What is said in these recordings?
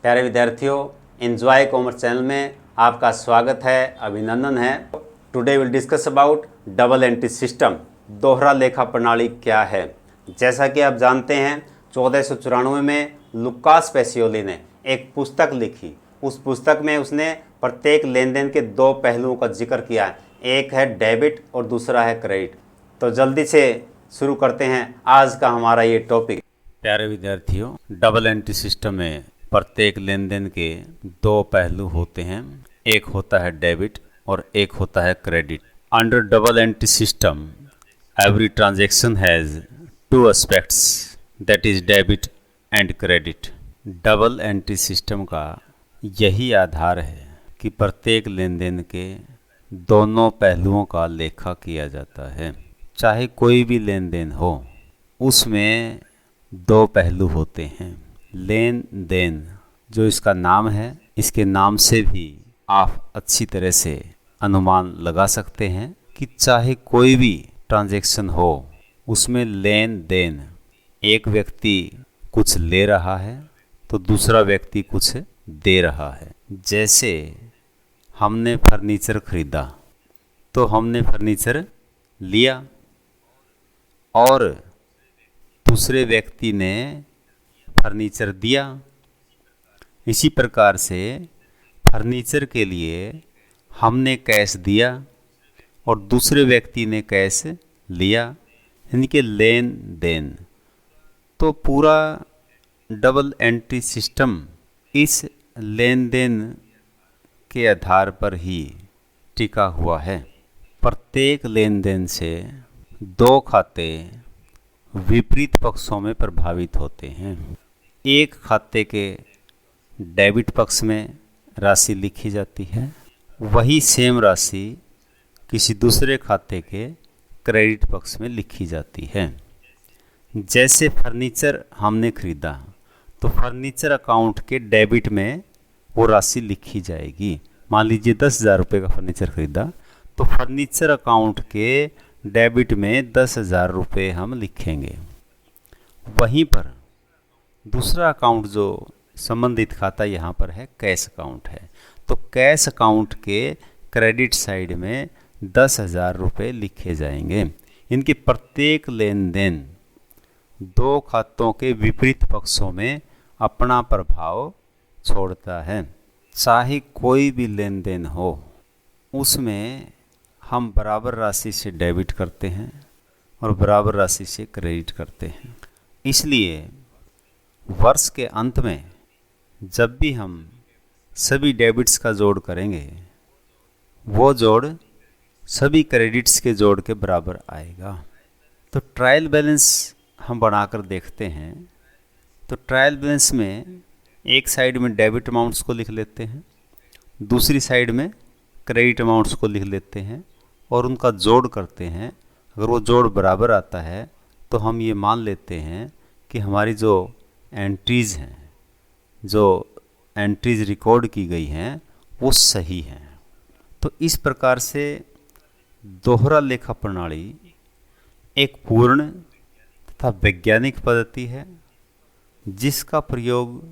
प्यारे विद्यार्थियों, enjoy commerce channel में आपका स्वागत है, अभिनंदन है। Today will discuss about double entry system. दोहरा लेखा प्रणाली क्या है। जैसा कि आप जानते हैं 1494 में लुकास पेसियोली ने एक पुस्तक लिखी। उस पुस्तक में उसने प्रत्येक लेन देन के दो पहलुओं का जिक्र किया है, एक है डेबिट और दूसरा है क्रेडिट। तो जल्दी से शुरू करते हैं आज का हमारा ये टॉपिक। प्यारे विद्यार्थियों, डबल एंट्री सिस्टम में प्रत्येक लेन देन के दो पहलू होते हैं, एक होता है डेबिट और एक होता है credit. Under double entry system every transaction has two aspects, that is debit and credit. Double entry system का यही आधार है कि प्रत्येक लेन देन के दोनों पहलुओं का लेखा किया जाता है। चाहे कोई भी लेन देन हो, उसमें दो पहलू होते हैं। लेन देन जो इसका नाम है, इसके नाम से भी आप अच्छी तरह से अनुमान लगा सकते हैं कि चाहे कोई भी ट्रांजैक्शन हो, उसमें लेन देन एक व्यक्ति कुछ ले रहा है तो दूसरा व्यक्ति कुछ दे रहा है। जैसे हमने फर्नीचर खरीदा तो हमने फर्नीचर लिया और दूसरे व्यक्ति ने फर्नीचर दिया। इसी प्रकार से फर्नीचर के लिए हमने कैश दिया और दूसरे व्यक्ति ने कैश लिया, यानी कि लेन देन। तो पूरा डबल एंट्री सिस्टम इस लेन देन के आधार पर ही टिका हुआ है। प्रत्येक लेन देन से दो खाते विपरीत पक्षों में प्रभावित होते हैं। एक खाते के डेबिट पक्ष में राशि लिखी जाती है, वही सेम राशि किसी दूसरे खाते के क्रेडिट पक्ष में लिखी जाती है। जैसे फर्नीचर हमने खरीदा तो फर्नीचर अकाउंट के डेबिट में वो राशि लिखी जाएगी। मान लीजिए 10,000 रुपये का फर्नीचर खरीदा तो फर्नीचर अकाउंट के डेबिट में 10,000 रुपये हम लिखेंगे। वहीं पर दूसरा अकाउंट जो संबंधित खाता यहाँ पर है, कैश अकाउंट है, तो कैश अकाउंट के क्रेडिट साइड में 10,000 रुपये लिखे जाएंगे। इनके प्रत्येक लेन देन दो खातों के विपरीत पक्षों में अपना प्रभाव छोड़ता है। चाहे कोई भी लेन देन हो, उसमें हम बराबर राशि से डेबिट करते हैं और बराबर राशि से क्रेडिट करते हैं। इसलिए वर्ष के अंत में जब भी हम सभी डेबिट्स का जोड़ करेंगे, वो जोड़ सभी क्रेडिट्स के जोड़ के बराबर आएगा। तो ट्रायल बैलेंस हम बनाकर देखते हैं। तो ट्रायल बैलेंस में एक साइड में डेबिट अमाउंट्स को लिख लेते हैं, दूसरी साइड में क्रेडिट अमाउंट्स को लिख लेते हैं और उनका जोड़ करते हैं। अगर वो जोड़ बराबर आता है तो हम ये मान लेते हैं कि हमारी जो एंट्रीज़ हैं, जो एंट्रीज रिकॉर्ड की गई हैं, वो सही हैं। तो इस प्रकार से दोहरा लेखा प्रणाली एक पूर्ण तथा वैज्ञानिक पद्धति है, जिसका प्रयोग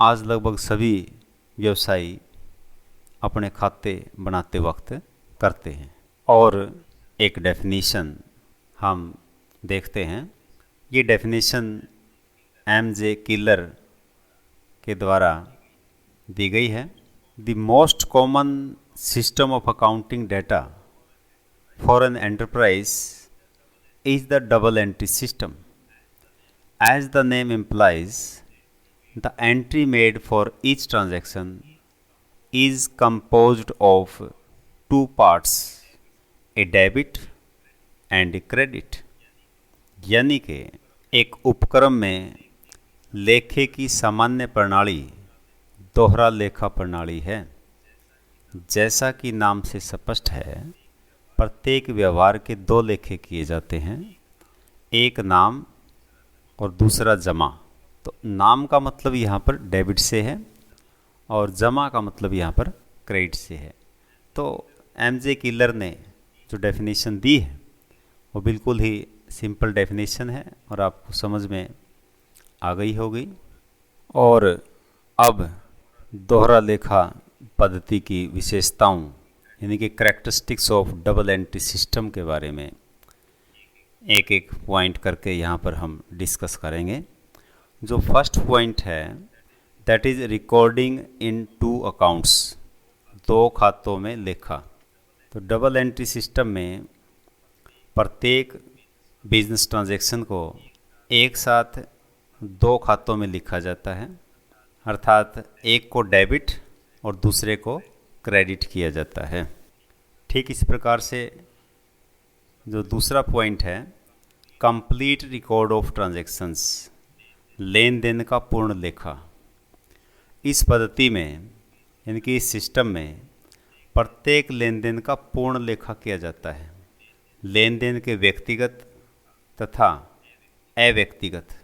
आज लगभग सभी व्यवसायी अपने खाते बनाते वक्त करते हैं। और एक डेफिनेशन हम देखते हैं। ये डेफिनेशन एम.जे. किलर के द्वारा दी गई है। The most common system of accounting data for an enterprise is the double entry system. As the name implies, the entry made for each transaction is composed of two parts, a debit and a credit। यानी कि एक उपक्रम में लेखे की सामान्य प्रणाली दोहरा लेखा प्रणाली है। जैसा कि नाम से स्पष्ट है, प्रत्येक व्यवहार के दो लेखे किए जाते हैं, एक नाम और दूसरा जमा। तो नाम का मतलब यहाँ पर डेबिट से है और जमा का मतलब यहाँ पर क्रेडिट से है। तो एम.जे. किलर ने जो डेफिनेशन दी है वो बिल्कुल ही सिंपल डेफिनेशन है और आपको समझ में आ गई होगी। और अब दोहरा लेखा पद्धति की विशेषताओं यानी कि characteristics of double entry system के बारे में एक एक पॉइंट करके यहाँ पर हम डिस्कस करेंगे। जो फर्स्ट पॉइंट है that is recording in 2 accounts, 2 खातों में लेखा। तो डबल एंट्री सिस्टम में प्रत्येक बिजनेस ट्रांजैक्शन को एक साथ 2 खातों में लिखा जाता है, अर्थात एक को डेबिट और दूसरे को क्रेडिट किया जाता है। ठीक इस प्रकार से जो दूसरा पॉइंट है कंप्लीट रिकॉर्ड ऑफ ट्रांजैक्शंस, लेन देन का पूर्ण लेखा। इस पद्धति में यानी कि इस सिस्टम में प्रत्येक लेन देन का पूर्ण लेखा किया जाता है। लेन देन के व्यक्तिगत तथा अव्यक्तिगत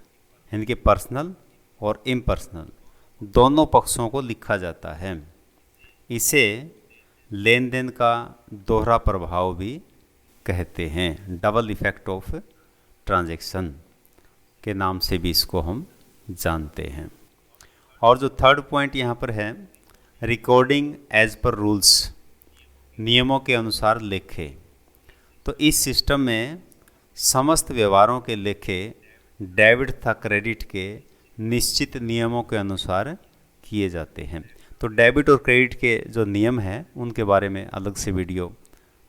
यानी कि पर्सनल और इम्पर्सनल दोनों पक्षों को लिखा जाता है। इसे लेन देन का दोहरा प्रभाव भी कहते हैं, डबल इफेक्ट ऑफ ट्रांजैक्शन के नाम से भी इसको हम जानते हैं। और जो थर्ड पॉइंट यहाँ पर है रिकॉर्डिंग एज पर रूल्स, नियमों के अनुसार लेखे। तो इस सिस्टम में समस्त व्यवहारों के लेखे डेबिट तथा क्रेडिट के निश्चित नियमों के अनुसार किए जाते हैं। तो डेबिट और क्रेडिट के जो नियम हैं उनके बारे में अलग से वीडियो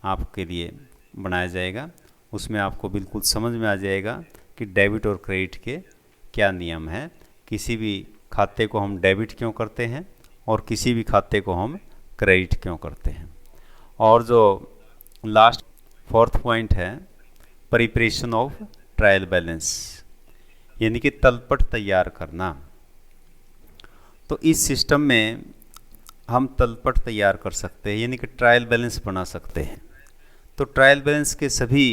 आपके लिए बनाया जाएगा, उसमें आपको बिल्कुल समझ में आ जाएगा कि डेबिट और क्रेडिट के क्या नियम हैं, किसी भी खाते को हम डेबिट क्यों करते हैं और किसी भी खाते को हम क्रेडिट क्यों करते हैं। और जो लास्ट फोर्थ पॉइंट है प्रिपरेशन ऑफ ट्रायल बैलेंस यानी कि तलपट तैयार करना। तो इस सिस्टम में हम तलपट तैयार कर सकते हैं यानी कि ट्रायल बैलेंस बना सकते हैं। तो ट्रायल बैलेंस के सभी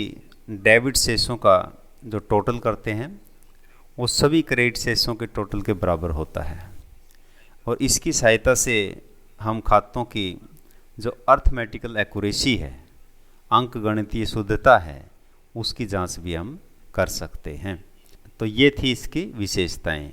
डेबिट शेषों का जो टोटल करते हैं वो सभी क्रेडिट शेषों के टोटल के बराबर होता है। और इसकी सहायता से हम खातों की जो अर्थमेटिकल एक्यूरेसी है, अंक गणितीय शुद्धता है, उसकी जांच भी हम कर सकते हैं। तो ये थी इसकी विशेषताएं।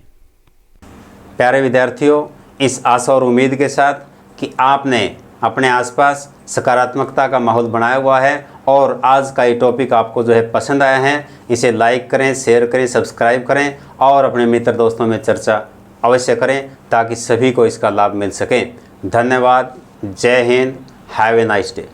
प्यारे विद्यार्थियों, इस आशा और उम्मीद के साथ कि आपने अपने आसपास सकारात्मकता का माहौल बनाया हुआ है और आज का ये टॉपिक आपको जो है पसंद आया है, इसे लाइक करें, शेयर करें, सब्सक्राइब करें और अपने मित्र दोस्तों में चर्चा अवश्य करें ताकि सभी को इसका लाभ मिल सके। धन्यवाद। जय Hind. Have a nice day.